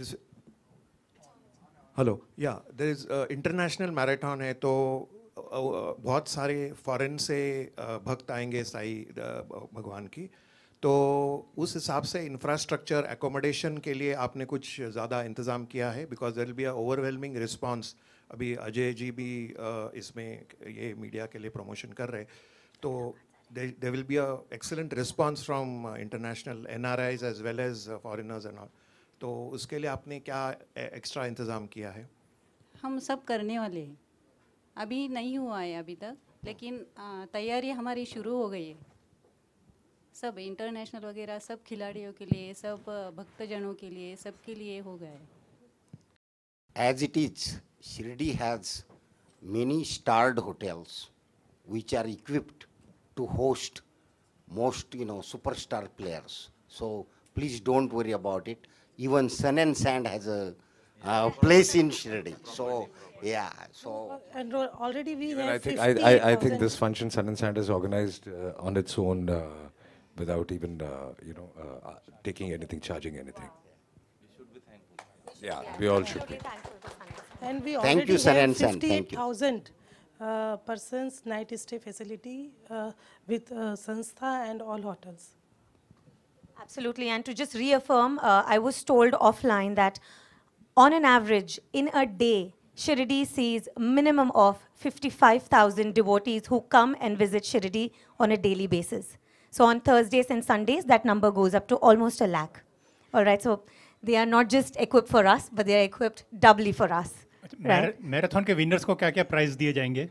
This, hello या there is international marathon है तो बहुत सारे फॉरेन से भक्त आएंगे साई भगवान की, तो उस हिसाब से इंफ्रास्ट्रक्चर एकोमोडेशन के लिए आपने कुछ ज़्यादा इंतज़ाम किया है? Because there will be a overwhelming response. अभी अजय जी भी इसमें ये मीडिया के लिए प्रमोशन कर रहे, तो there will be a excellent response from international NRIs as well as foreigners and all. तो उसके लिए आपने क्या एक्स्ट्रा इंतज़ाम किया है? हम सब करने वाले हैं, अभी नहीं हुआ है अभी तक, लेकिन तैयारी हमारी शुरू हो गई है. सब इंटरनेशनल वगैरह सब खिलाड़ियों के लिए, सब भक्तजनों के लिए, सबके लिए हो गया है. As it is, Shirdi has many starred hotels which are equipped to host most, superstar players. So please don't worry about it. Even Sun and Sand has a place in Shirdi. So yeah, so And already we Well, have I think this function Sun and Sand is organized on its own without even taking anything, charging anything. We should be thankful. Yeah, we all should be. And we Thank already you, Sun have and Sun. Thank you. 58,000 persons night stay facility with Sanstha and all hotels. Absolutely, and to just reaffirm, I was told offline that on an average, in a day, Shirdi sees a minimum of 55,000 devotees who come and visit Shirdi on a daily basis. So on Thursdays and Sundays, that number goes up to almost 1 lakh. All right, so they are not just equipped for us, but they are equipped doubly for us. Right? Marathon के winners को क्या क्या prize दिए जाएंगे?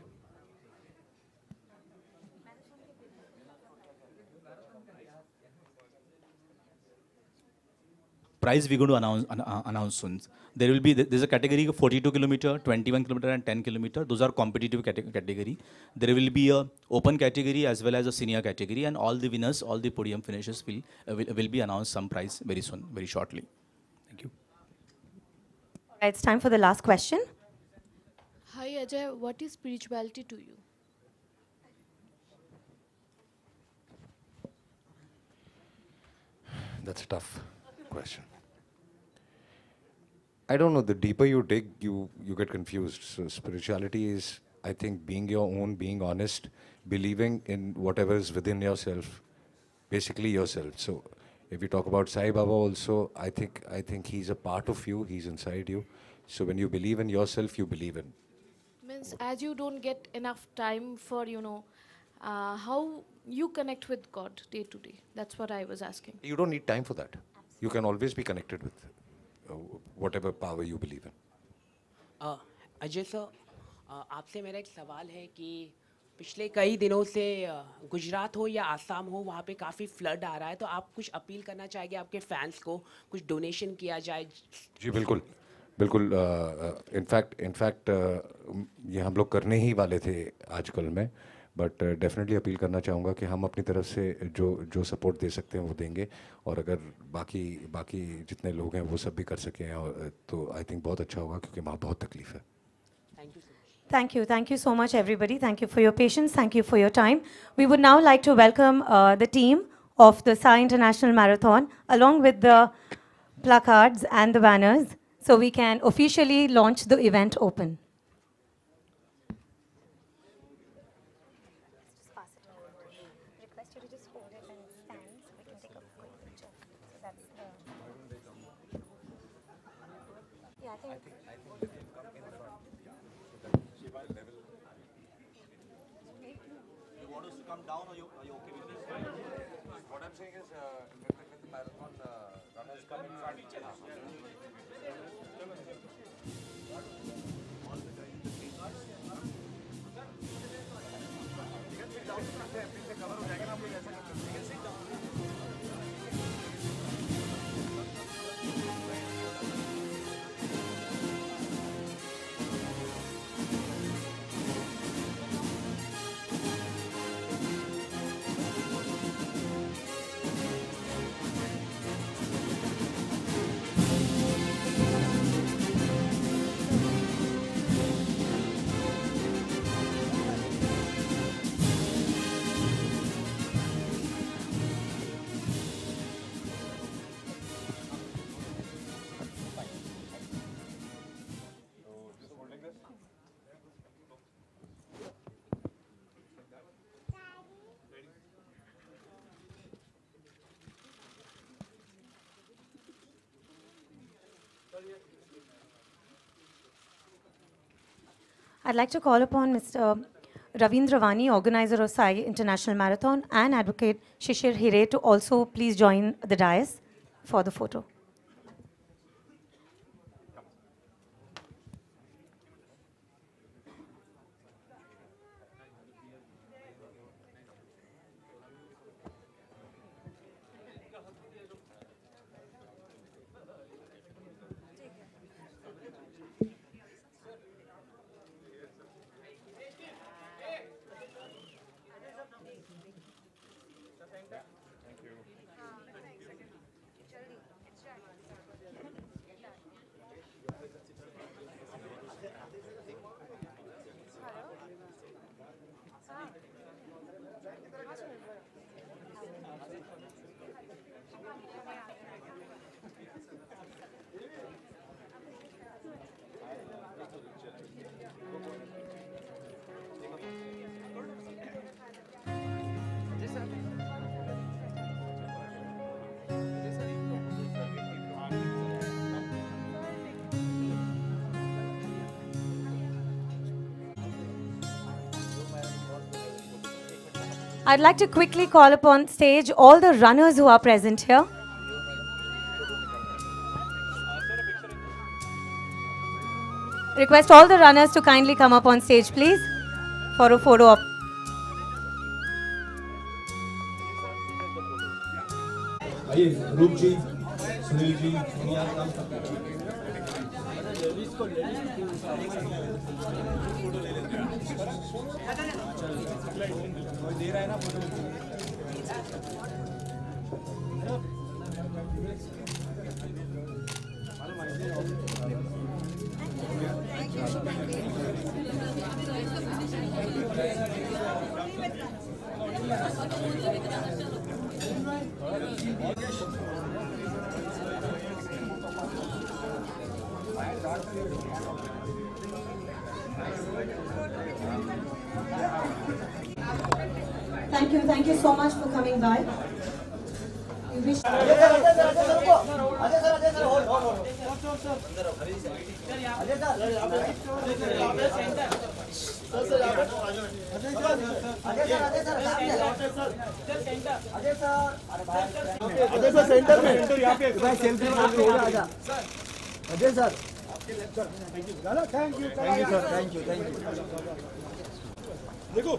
Prize we're going to announce soon. There will be there's a category of 42 kilometer, 21 kilometer, and 10 kilometer. Those are competitive category. There will be a open category as well as a senior category, and all the winners, all the podium finishers will be announced some prize very soon, very shortly. Thank you. All right, it's time for the last question. Hi Ajay, what is spirituality to you? That's a tough question. I don't know. The deeper you dig, you get confused. So spirituality is, I think, being your own, being honest, believing in whatever is within yourself, basically yourself. So if you talk about Sai Baba also, I think he's a part of you. He's inside you. So when you believe in yourself, you believe in. Means as you don't get enough time for, how you connect with God day to day. That's what I was asking. You don't need time for that. You can always be connected with whatever power you believe in. Ajay sir, आपसे मेरा एक सवाल है कि पिछले कई दिनों से गुजरात हो या आसाम हो, वहाँ पे काफ़ी फ्लड आ रहा है, तो आप कुछ अपील करना चाहेंगे आपके फैंस को, कुछ डोनेशन किया जाए? जी बिल्कुल बिल्कुल. इनफैक्ट ये हम लोग करने ही वाले थे आजकल में, बट डेफिनेटली अपील करना चाहूँगा कि हम अपनी तरफ से जो सपोर्ट दे सकते हैं वो देंगे, और अगर बाकी जितने लोग हैं वो सब भी कर सकें और तो आई थिंक बहुत अच्छा होगा, क्योंकि वहाँ बहुत तकलीफ है. Thank you so much everybody. Thank you for your patience, thank you for your time. We would now like to welcome the team of the Sai International Marathon along with the placards and the banners, so we can officially launch the event open. I'd like to call upon Mr. Ravindra Vani, organizer of Sai International Marathon, and Advocate Shishir Hire to also please join the dais for the photo. I'd like to quickly call upon stage all the runners who are present here. Request all the runners to kindly come up on stage, please, for a photo op. रूप जी, सुनील जी, सोनिया काम सब दे रहा है ना Thank you so much for coming by. We wish centre में selfie आजा Ajay sir thank you sir thank you देखो